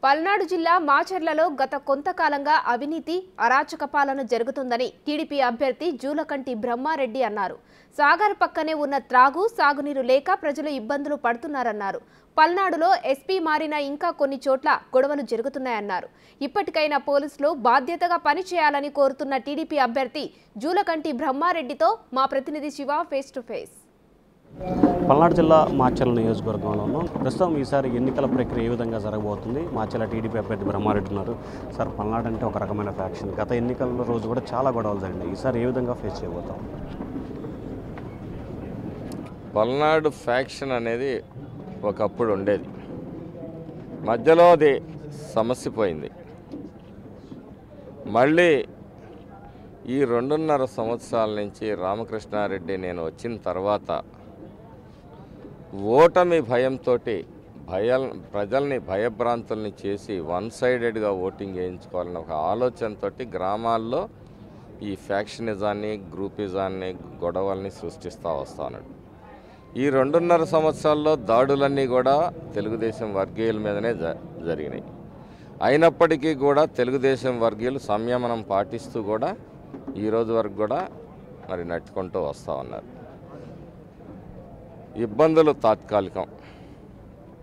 పల్నాడు జిల్లా మాచర్లలో గత కొంతకాలంగా అవినీతి అరాచక పాలన జరుగుతుందని టీడీపీ అభ్యర్థి జూలకంటి బ్రహ్మారెడ్డి అన్నారు. సాగర్ పక్కనే ఉన్న త్రాగు సాగునీరు లేక ప్రజలు ఇబ్బందులు పడుతున్నారన్నారు. పల్నాడులో ఎస్పీ మారిన ఇంకా కొన్ని చోట్ల గొడవలు జరుగుతున్నాయన్నారు. ఇప్పటికైనా పోలీసులు బాధ్యతగా పనిచేయాలని కోరుతున్న టీడీపీ అభ్యర్థి జూలకంటి బ్రహ్మారెడ్డితో మా ప్రతినిధి Shiva face to face. Palnadu జిల్లా మాచర్ల నియోజకవర్గంలో ఉన్నాం. ప్రస్తుతం ఈసారి ఎన్నికల ప్రక్రియ ఏ విధంగా జరగబోతుంది? మాచర్ల టీడీపీ అభ్యర్థి బ్రహ్మారెడ్డి ఉన్నారు. సార్, పల్నాడు అంటే ఒక రకమైన ఫ్యాక్షన్. గత ఎన్నికల రోజు కూడా చాలా గొడవలు జరిగినాయి. ఈసారి ఏ విధంగా ఫేస్ చేయబోతాం? పల్నాడు ఫ్యాక్షన్ అనేది ఒకప్పుడు ఉండేది, మధ్యలో అది సమస్య పోయింది. మళ్ళీ ఈ 2.5 సంవత్సరాల నుంచి రామకృష్ణారెడ్డి నేను వచ్చిన తర్వాత ఓటమి భయంతో ప్రజల్ని భయభ్రాంతుల్ని చేసి వన్ సైడెడ్గా ఓటింగ్ వేయించుకోవాలన్న ఒక ఆలోచనతో గ్రామాల్లో ఈ ఫ్యాక్షనిజాన్ని గ్రూపిజాన్ని గొడవల్ని సృష్టిస్తూ వస్తున్నాడు. ఈ 2.5 సంవత్సరాల్లో దాడులన్నీ కూడా తెలుగుదేశం వర్గీయుల మీదనే జరిగినాయి. అయినప్పటికీ కూడా తెలుగుదేశం వర్గీయులు సంయమనం పాటిస్తూ కూడా ఈరోజు వరకు కూడా మరి నట్టుకుంటూ వస్తూ ఉన్నారు. ఇబ్బందులు తాత్కాలికం,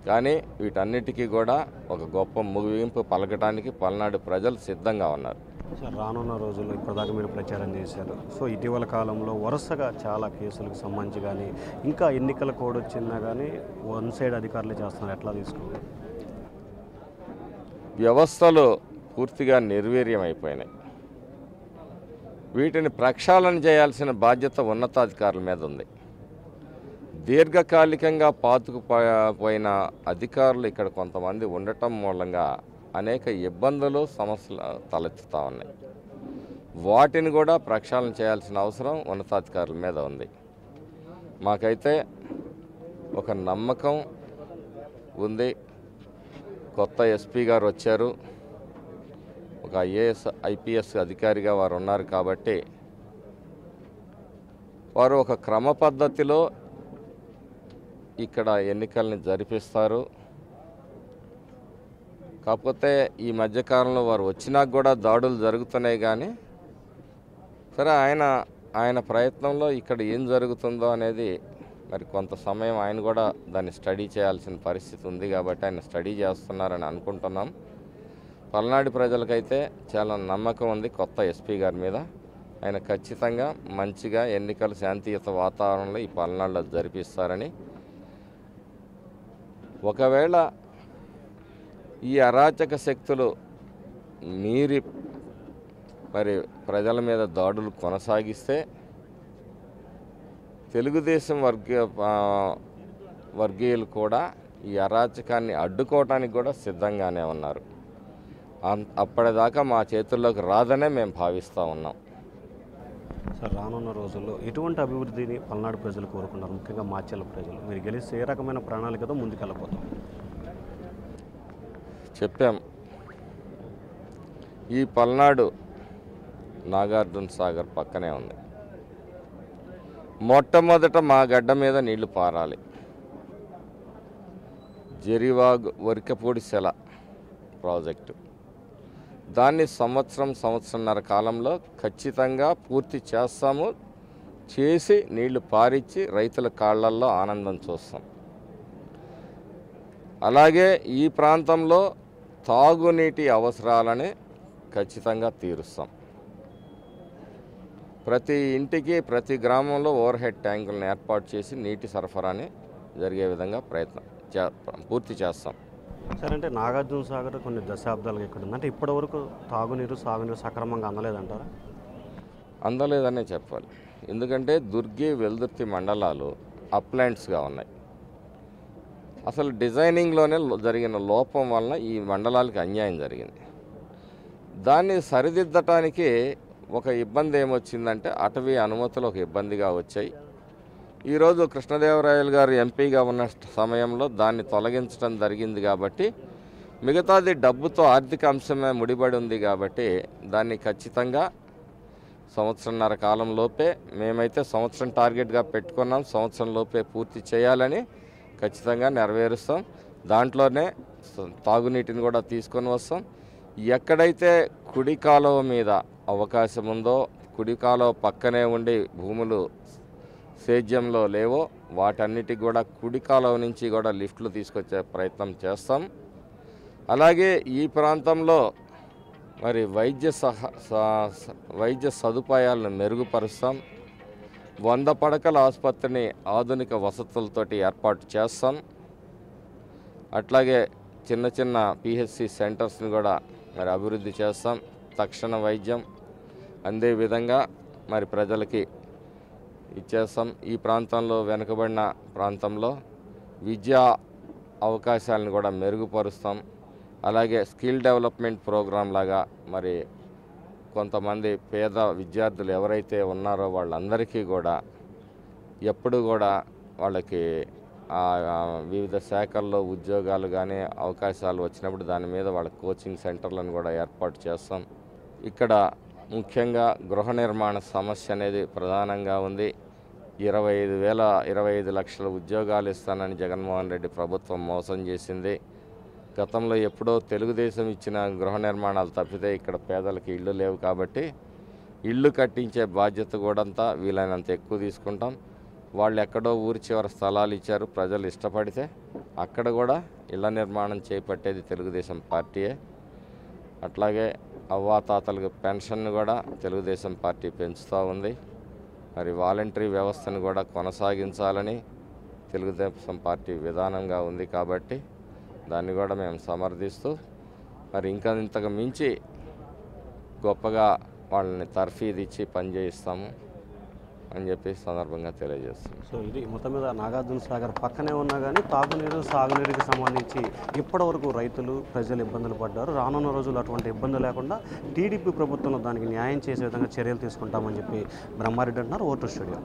కానీ వీటన్నిటికీ కూడా ఒక గొప్ప ముగింపు పలకటానికి పల్నాడు ప్రజలు సిద్ధంగా ఉన్నారు. సార్, రానున్న రోజుల్లో ఇప్పటిదాకా మీరు ప్రచారం చేశారు. సో ఇటీవల కాలంలో వరుసగా చాలా కేసులకు సంబంధించి కానీ ఇంకా ఎన్నికల కోడ్ వచ్చిందా కానీ వన్ సైడ్ అధికారులు చేస్తున్నారు. ఎట్లా తీసుకోవాలి? వ్యవస్థలు పూర్తిగా నిర్వీర్యం అయిపోయినాయి. వీటిని ప్రక్షాళన చేయాల్సిన బాధ్యత ఉన్నతాధికారుల మీద ఉంది. దీర్ఘకాలికంగా పాతుకుపోయిన అధికారులు ఇక్కడ కొంతమంది ఉండటం మూలంగా అనేక ఇబ్బందులు సమస్యలు తలెత్తుతూ ఉన్నాయి. వాటిని కూడా ప్రక్షాళన చేయాల్సిన అవసరం ఉన్నతాధికారుల మీద ఉంది. మాకైతే ఒక నమ్మకం ఉంది. కొత్త ఎస్పీ గారు వచ్చారు, ఒక ఐఏఎస్ ఐపీఎస్ అధికారిగా వారు ఉన్నారు కాబట్టి వారు ఒక క్రమ పద్ధతిలో ఇక్కడ ఎన్నికల్ని జరిపిస్తారు. కాకపోతే ఈ మధ్యకాలంలో వారు వచ్చినాక కూడా దాడులు జరుగుతున్నాయి. కానీ సరే, ఆయన ప్రయత్నంలో ఇక్కడ ఏం జరుగుతుందో అనేది మరి కొంత సమయం ఆయన కూడా దాన్ని స్టడీ చేయాల్సిన పరిస్థితి ఉంది కాబట్టి ఆయన స్టడీ చేస్తున్నారని అనుకుంటున్నాం. పల్నాడు ప్రజలకైతే చాలా నమ్మకం ఉంది కొత్త ఎస్పీ గారి మీద. ఆయన ఖచ్చితంగా మంచిగా ఎన్నికలు శాంతియుత వాతావరణంలో ఈ పల్నాడులో జరిపిస్తారని. ఒకవేళ ఈ అరాచక శక్తులు మీరి మరి ప్రజల మీద దాడులు కొనసాగిస్తే తెలుగుదేశం వర్గీయులు కూడా ఈ అరాచకాన్ని అడ్డుకోవటానికి కూడా సిద్ధంగానే ఉన్నారు. అప్పటిదాకా మా చేతుల్లోకి రాదనే మేము భావిస్తూ ఉన్నాం. సార్, రానున్న రోజుల్లో ఎటువంటి అభివృద్ధిని పల్నాడు ప్రజలు కోరుకున్నారు? ముఖ్యంగా మాచర్ల ప్రజలు మీరు గెలిస్తే ఏ రకమైన ప్రణాళికతో ముందుకెళ్ళిపోతాం? చెప్పాం, ఈ పల్నాడు నాగార్జున సాగర్ పక్కనే ఉంది. మొట్టమొదట మా గడ్డ మీద నీళ్లు పారాలి. జరివాగ్ వరికపూడి సెల ప్రాజెక్టు, దాన్ని సంవత్సరంన్నర కాలంలో ఖచ్చితంగా పూర్తి చేస్తాము. చేసి నీళ్లు పారించి రైతుల కాళ్లల్లో ఆనందం చూస్తాం. అలాగే ఈ ప్రాంతంలో తాగునీటి అవసరాలని ఖచ్చితంగా తీరుస్తాం. ప్రతి ఇంటికి ప్రతి గ్రామంలో ఓవర్ హెడ్ ట్యాంకులను ఏర్పాటు చేసి నీటి సరఫరాని జరిగే విధంగా పూర్తి చేస్తాం. సార్, అంటే నాగార్జున సాగర్ కొన్ని దశాబ్దాలుగా ఇక్కడ ఉంది. అంటే ఇప్పటివరకు తాగునీరు సాగునీరు సక్రమంగా అందలేదంటారా? అందలేదనే చెప్పాలి. ఎందుకంటే దుర్గి వెల్దుర్తి మండలాలు అప్లాండ్స్గా ఉన్నాయి. అసలు డిజైనింగ్లోనే జరిగిన లోపం వలన ఈ మండలాలకి అన్యాయం జరిగింది. దాన్ని సరిదిద్దటానికి ఒక ఇబ్బంది ఏమొచ్చిందంటే అటవీ అనుమతులు ఒక ఇబ్బందిగా వచ్చాయి. ఈరోజు కృష్ణదేవరాయలు గారు ఎంపీగా ఉన్న సమయంలో దాన్ని తొలగించడం జరిగింది కాబట్టి మిగతాది డబ్బుతో ఆర్థిక అంశమే ముడిపడి ఉంది కాబట్టి దాన్ని ఖచ్చితంగా సంవత్సరంన్నర కాలంలోపే, మేమైతే సంవత్సరం టార్గెట్గా పెట్టుకున్నాం, సంవత్సరంలోపే పూర్తి చేయాలని ఖచ్చితంగా నెరవేరుస్తాం. దాంట్లోనే తాగునీటిని కూడా తీసుకొని వస్తాం. ఎక్కడైతే కుడి కాలువ మీద అవకాశం ఉందో, కుడి కాలువ పక్కనే ఉండి భూములు సేద్యంలో లేవో వాటన్నిటికి కూడా కుడి కాలువ నుంచి కూడా లిఫ్ట్లు తీసుకొచ్చే ప్రయత్నం చేస్తాం. అలాగే ఈ ప్రాంతంలో మరి వైద్య సదుపాయాలను మెరుగుపరుస్తాం. 100 పడకల ఆసుపత్రిని ఆధునిక వసతులతోటి ఏర్పాటు చేస్తాం. అట్లాగే చిన్న చిన్న పిహెచ్సి సెంటర్స్ని కూడా మరి అభివృద్ధి చేస్తాం. తక్షణ వైద్యం అందే విధంగా మరి ప్రజలకి ఇచ్చేస్తాం. ఈ ప్రాంతంలో వెనుకబడిన ప్రాంతంలో విద్యా అవకాశాలను కూడా మెరుగుపరుస్తాం. అలాగే స్కిల్ డెవలప్మెంట్ ప్రోగ్రాం లాగా మరి కొంతమంది పేద విద్యార్థులు ఎవరైతే ఉన్నారో వాళ్ళందరికీ కూడా ఎప్పుడు కూడా వాళ్ళకి వివిధ శాఖల్లో ఉద్యోగాలు కానీ అవకాశాలు వచ్చినప్పుడు దాని మీద వాళ్ళ కోచింగ్ సెంటర్లను కూడా ఏర్పాటు చేస్తాం. ఇక్కడ ముఖ్యంగా గృహ నిర్మాణ సమస్య అనేది ప్రధానంగా ఉంది. 25 లక్షల ఉద్యోగాలు ఇస్తానని జగన్మోహన్ రెడ్డి ప్రభుత్వం మోసం చేసింది. గతంలో ఎప్పుడో తెలుగుదేశం ఇచ్చిన గృహ నిర్మాణాలు తప్పితే ఇక్కడ పేదలకు ఇళ్ళు లేవు. కాబట్టి ఇళ్ళు కట్టించే బాధ్యత కూడా అంతా వీలైనంత ఎక్కువ తీసుకుంటాం. వాళ్ళు ఎక్కడో ఊరి చివర స్థలాలు ఇచ్చారు, ప్రజలు ఇష్టపడితే అక్కడ కూడా ఇళ్ల నిర్మాణం చేపట్టేది తెలుగుదేశం పార్టీయే. అట్లాగే అవ్వాతాతలకు పెన్షన్ కూడా తెలుగుదేశం పార్టీ పెంచుతూ ఉంది. మరి వాలంటరీ వ్యవస్థను కూడా కొనసాగించాలని తెలుగుదేశం పార్టీ విధానంగా ఉంది. కాబట్టి దాన్ని కూడా మేము సమర్థిస్తూ మరి ఇంతకు మించి గొప్పగా వాళ్ళని తర్ఫీదు ఇచ్చి పనిచేయిస్తాము అని చెప్పి సందర్భంగా తెలియజేస్తాం. సో ఇది మొత్తం మీద నాగార్జున సాగర్ పక్కనే ఉన్నా కానీ తాగునీరు సాగునీరుకి సంబంధించి ఇప్పటివరకు రైతులు ప్రజలు ఇబ్బందులు పడ్డారు. రానున్న రోజులు అటువంటి ఇబ్బంది లేకుండా టీడీపీ ప్రభుత్వంలో దానికి న్యాయం చేసే విధంగా చర్యలు తీసుకుంటామని చెప్పి బ్రహ్మారెడ్డి అంటున్నారు. Vote studio.